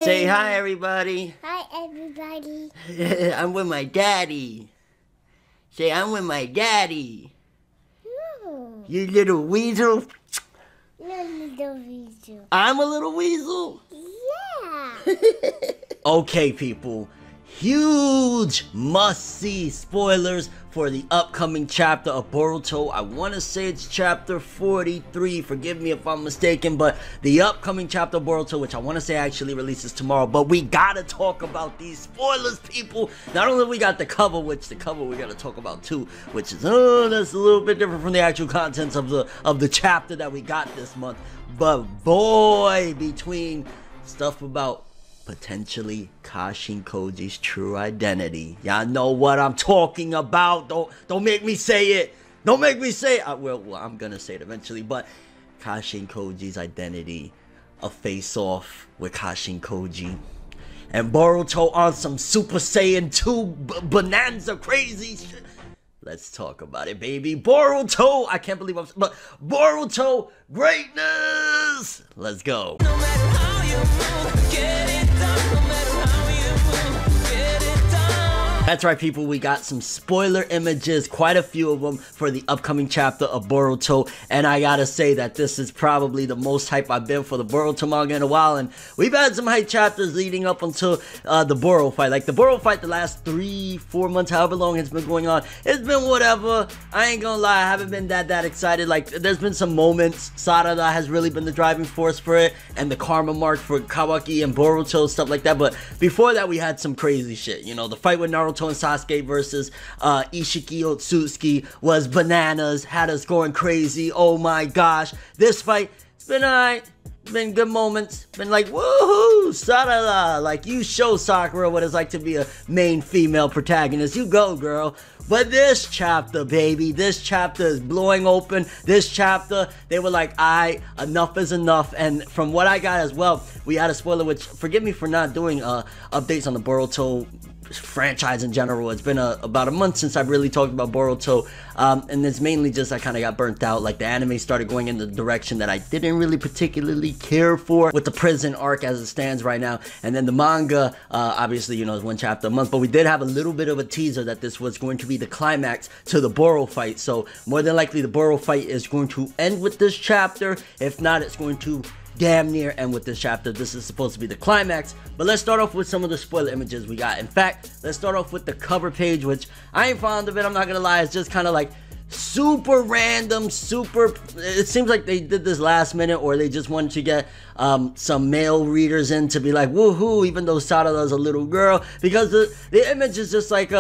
Say hi, everybody. Hi, everybody. I'm with my daddy. Say, I'm with my daddy. No, You little weasel. no little weasel. I'm a little weasel. Yeah. Okay, people. Huge must-see spoilers for the upcoming chapter of Boruto. I want to say it's chapter 43. Forgive me if I'm mistaken, but the upcoming chapter of Boruto, which I want to say actually releases tomorrow. But we gotta talk about these spoilers, people. Not only we got the cover, which the cover we gotta talk about too, which is that's a little bit different from the actual contents of the chapter that we got this month. But boy, between stuff about potentially Kashin Koji's true identity. Y'all know what I'm talking about. Don't make me say it. Don't make me say it. Well, I'm gonna say it eventually, but Kashin Koji's identity, a face-off with Kashin Koji, and Boruto on some Super Saiyan 2 bonanza crazy shit. Let's talk about it, baby. Boruto! I can't believe but Boruto greatness! Let's go. No matter how you move, get it done. No matter how you move, get it done. That's right, people. We got some spoiler images, quite a few of them, for the upcoming chapter of Boruto. And I gotta say that this is probably the most hype I've been for the Boruto manga in a while. And we've had some hype chapters leading up until the Boro fight. Like the Boro fight, the last 3-4 months, however long it's been going on, it's been whatever. I ain't gonna lie, I haven't been that excited. Like there's been some moments. Sarada has really been the driving force for it, and the karma mark for Kawaki and Boruto, stuff like that. But before that, we had some crazy shit. You know, the fight with Naruto and Sasuke versus Ishiki Otsutsuki was bananas, had us going crazy. Oh my gosh, this fight, it's been alright, been good moments, been like woohoo, Sarada, like you show Sakura what it's like to be a main female protagonist, you go girl. But this chapter, baby, this chapter is blowing open. This chapter, they were like, enough is enough. And from what I got as well, we had a spoiler, which forgive me for not doing updates on the Boruto franchise in general. It's been about a month since I've really talked about Boruto, and it's mainly just I kind of got burnt out. Like the anime started going in the direction that I didn't really particularly care for with the prison arc as it stands right now. And then the manga, obviously, you know, is one chapter a month, but we did have a little bit of a teaser that this was going to be the climax to the Boro fight. So more than likely the Boro fight is going to end with this chapter. If not, it's going to damn near end with this chapter. This is supposed to be the climax, but let's start off with some of the spoiler images we got. In fact, let's start off with the cover page, which I ain't fond of it, I'm not gonna lie. It's just kind of like super random, it seems like they did this last minute, or they just wanted to get some male readers in to be like woohoo, even though Sarada's a little girl, because the image is just like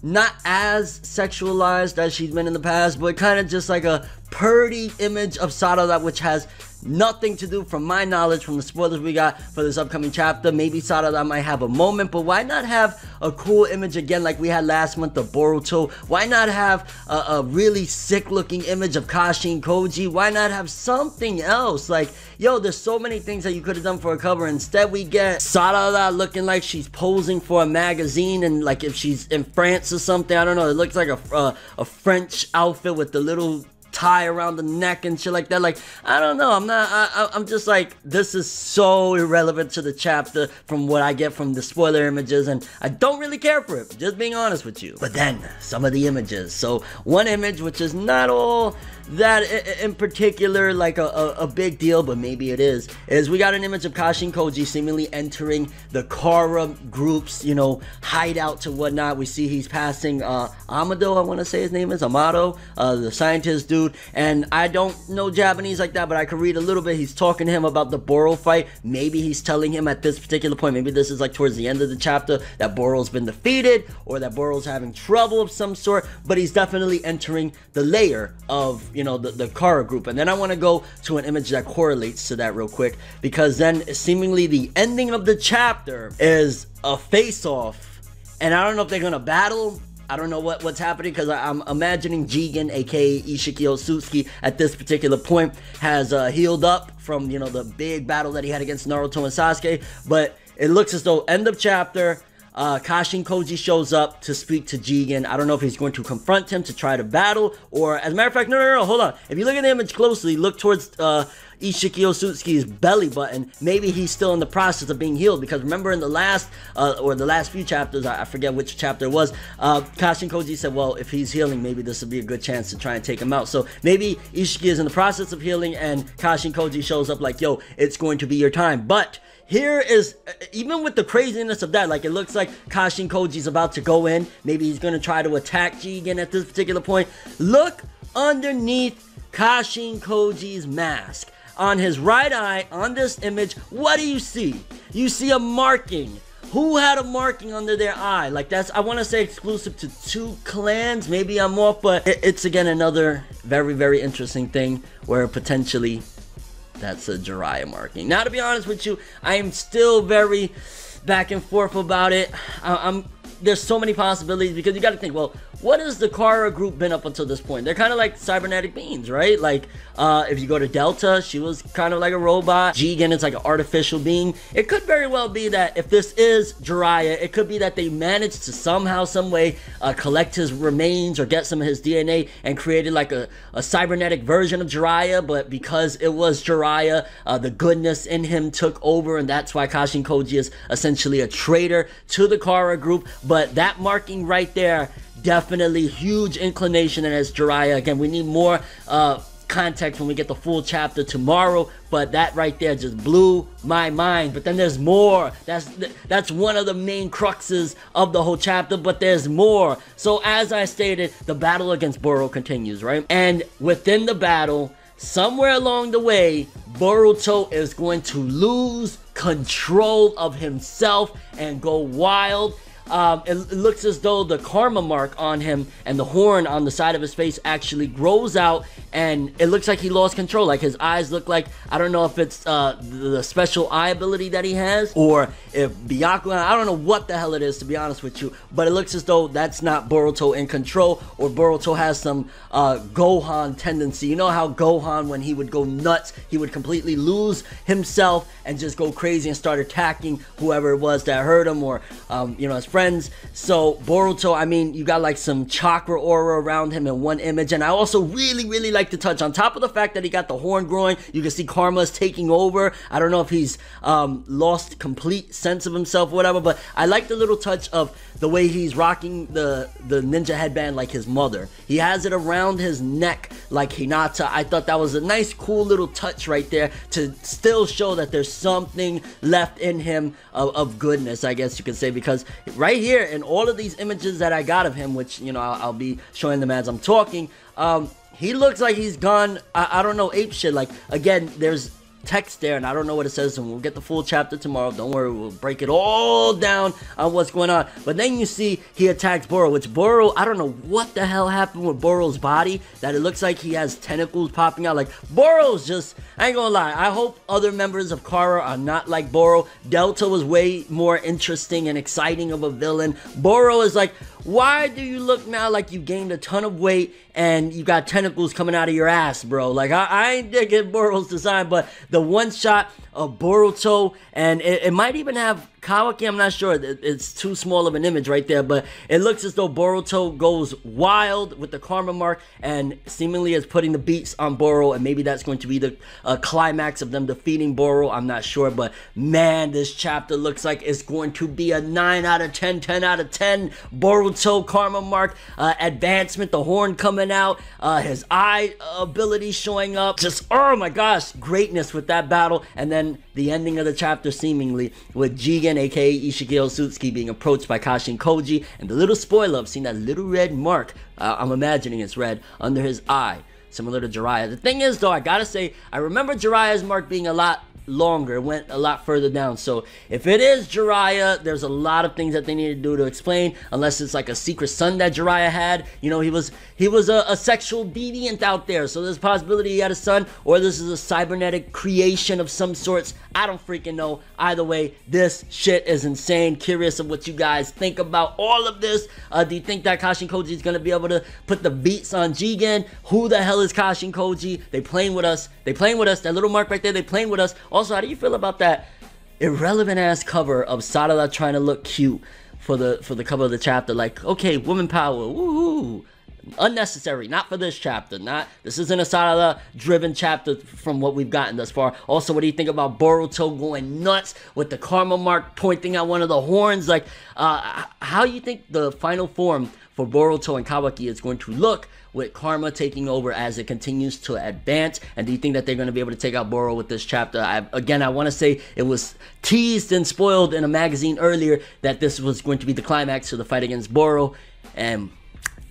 not as sexualized as she's been in the past, but kind of just like a purdy image of Sarada, which has nothing to do, from my knowledge, from the spoilers we got for this upcoming chapter. Maybe Sarada might have a moment, but why not have a cool image again like we had last month of Boruto? Why not have a really sick looking image of Kashin Koji? Why not have something else? Like, yo, there's so many things that you could have done for a cover. Instead, we get Sarada looking like she's posing for a magazine, and like if she's in France or something, I don't know, it looks like a French outfit with the little tie around the neck and shit like that. Like, I don't know, I'm just like, this is so irrelevant to the chapter from what I get from the spoiler images, and I don't really care for it, just being honest with you. But then some of the images, so one image which is not all that in particular like a big deal, but maybe it is we got an image of Kashin Koji seemingly entering the Kara group's, you know, hideout to whatnot. We see he's passing Amado, I want to say his name is Amado, the scientist dude, and I don't know Japanese like that, but I could read a little bit. He's talking to him about the Boro fight. Maybe he's telling him at this particular point, maybe this is like towards the end of the chapter, that Boro's been defeated, or that Boro's having trouble of some sort, but he's definitely entering the layer of, you know, the Kara group. And then I want to go to an image that correlates to that real quick, because then seemingly the ending of the chapter is a face-off, and I don't know if they're gonna battle. I don't know what's happening, because I'm imagining Jigen, aka Ishiki Otsutsuki, at this particular point has healed up from, you know, the big battle that he had against Naruto and Sasuke. But it looks as though end of chapter, Kashin Koji shows up to speak to Jigen. I don't know if he's going to confront him to try to battle, or as a matter of fact, no, hold on. If you look at the image closely, look towards Ishiki Osutsuki's belly button. Maybe he's still in the process of being healed, because remember in the last few chapters, I forget which chapter it was, Kashin Koji said, well, if he's healing, maybe this would be a good chance to try and take him out. So maybe Ishiki is in the process of healing, and Kashin Koji shows up like, yo, it's going to be your time. But here is, even with the craziness of that, like it looks like Kashin Koji's about to go in. Maybe he's going to try to attack Jigen at this particular point. Look underneath Kashin Koji's mask. On his right eye, on this image, what do you see? You see a marking. Who had a marking under their eye? Like that's, I want to say exclusive to 2 clans. Maybe I'm off, but it's again another very, very interesting thing where potentially that's a Jiraiya marking. Now, to be honest with you, I am still very back and forth about it. There's so many possibilities, because you got to think, well, what has the Kara group been up until this point? They're kind of like cybernetic beings, right? Like, if you go to Delta, she was kind of like a robot. Jigen is like an artificial being. It could very well be that if this is Jiraiya, it could be that they managed to somehow, some way, collect his remains or get some of his DNA and created like a cybernetic version of Jiraiya, but because it was Jiraiya, the goodness in him took over, and that's why Kashin Koji is essentially a traitor to the Kara group. But that marking right there, definitely huge inclination as Jiraiya. Again, we need more context when we get the full chapter tomorrow, but that right there just blew my mind. But then there's more. That's one of the main cruxes of the whole chapter, but there's more. So as I stated, the battle against Boruto continues, right? And within the battle, somewhere along the way, Boruto is going to lose control of himself and go wild. It looks as though the karma mark on him and the horn on the side of his face actually grows out, and it looks like he lost control. Like his eyes look like, I don't know if it's the special eye ability that he has, or if Byakugan, I don't know what the hell it is, to be honest with you, but it looks as though that's not Boruto in control, or Boruto has some Gohan tendency. You know how Gohan, when he would go nuts, he would completely lose himself and just go crazy and start attacking whoever it was that hurt him, or you know, his friends. So Boruto, I mean, you got like some chakra aura around him in one image. And I also really like to touch, on top of the fact that he got the horn growing, you can see Karma's taking over. I don't know if he's lost complete sense of himself or whatever, but I like the little touch of the way he's rocking the ninja headband like his mother. He has it around his neck like Hinata. I thought that was a nice, cool little touch right there to still show that there's something left in him of goodness, I guess you could say, because right here in all of these images that I got of him, which, you know, I'll be showing them as I'm talking, he looks like he's gone, I don't know, ape shit. Like, again, there's text there and I don't know what it says, and we'll get the full chapter tomorrow. Don't worry, we'll break it all down on what's going on. But then you see he attacks Boro, which Boro, I don't know what the hell happened with Boro's body, that it looks like he has tentacles popping out. Like, Boro's just, I ain't gonna lie, I hope other members of Kara are not like Boro. Delta was way more interesting and exciting of a villain. Boro is like, why do you look now like you gained a ton of weight and you got tentacles coming out of your ass, bro? Like, I ain't digging Boro's design, but the one shot of Boruto, and it might even have Kawaki, I'm not sure, it's too small of an image right there, but it looks as though Boruto goes wild with the karma mark and seemingly is putting the beats on Boro, and maybe that's going to be the climax of them defeating Boro. I'm not sure, but man, this chapter looks like it's going to be a 9 out of 10, 10 out of 10. Boruto karma mark advancement, the horn coming out, his eye ability showing up, just, oh my gosh, greatness with that battle. And then the ending of the chapter seemingly with Jigen, aka Ishiki Osutsuki, being approached by Kashin Koji, and the little spoiler of seeing that little red mark, I'm imagining it's red, under his eye, similar to Jiraiya. The thing is though, I gotta say, I remember Jiraiya's mark being a lot longer, it went a lot further down. So if it is Jiraiya, there's a lot of things that they need to do to explain, unless it's like a secret son that Jiraiya had. You know, he was a sexual deviant out there, so there's a possibility he had a son, or this is a cybernetic creation of some sorts. I don't freaking know. Either way, this shit is insane. Curious of what you guys think about all of this. Do you think that Kashin Koji is gonna be able to put the beats on Jigen? Who the hell is Kashin Koji? They playing with us. They playing with us. That little mark right there, they playing with us. Also, how do you feel about that irrelevant ass cover of Sarada trying to look cute for the cover of the chapter. Like, okay, woman power, woohoo. Unnecessary, not for this chapter. This isn't a Sarada driven chapter from what we've gotten thus far. Also, what do you think about Boruto going nuts with the karma mark pointing at one of the horns? Like, how you think the final form for Boruto and Kawaki is going to look with karma taking over as it continues to advance? And do you think that they're going to be able to take out Boro with this chapter? Again, I want to say it was teased and spoiled in a magazine earlier that this was going to be the climax of the fight against Boro, and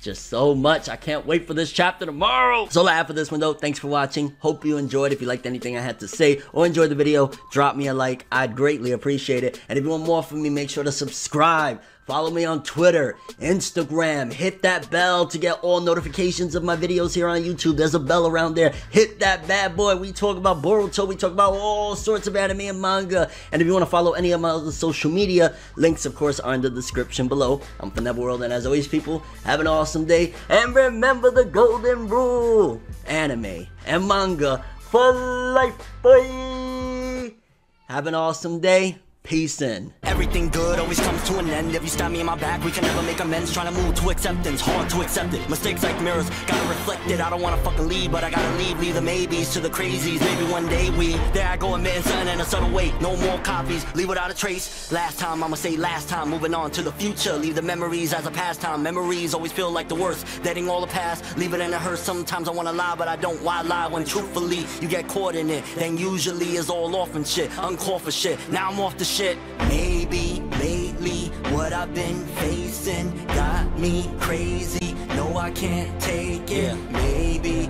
just so much. I can't wait for this chapter tomorrow. That's all I have for this one though. Thanks for watching. Hope you enjoyed. If you liked anything I had to say or enjoyed the video, drop me a like. I'd greatly appreciate it. And if you want more from me, make sure to subscribe. Follow me on Twitter, Instagram. Hit that bell to get all notifications of my videos here on YouTube. There's a bell around there. Hit that bad boy. We talk about Boruto. We talk about all sorts of anime and manga. And if you want to follow any of my other social media, links, of course, are in the description below. I'm ForneverWorld, and as always, people, have an awesome day. And remember the golden rule. Anime and manga for life, boy. Have an awesome day. Peace in. Everything good always comes to an end. If you stab me in my back, we can never make amends. Trying to move to acceptance, hard to accept it. Mistakes like mirrors, gotta reflect it. I don't wanna fucking leave, but I gotta leave. Leave the maybes to the crazies. Maybe one day there I go admitting something in a subtle way. No more copies, leave without a trace. Last time, I'ma say last time. Moving on to the future, leave the memories as a pastime. Memories always feel like the worst. Letting all the past, leave it in a hearse. Sometimes I wanna lie, but I don't. Why lie when truthfully you get caught in it? Then usually it's all off and shit. Uncalled for shit. Now I'm off the shit. Maybe lately what I've been facing got me crazy. No, I can't take it. Maybe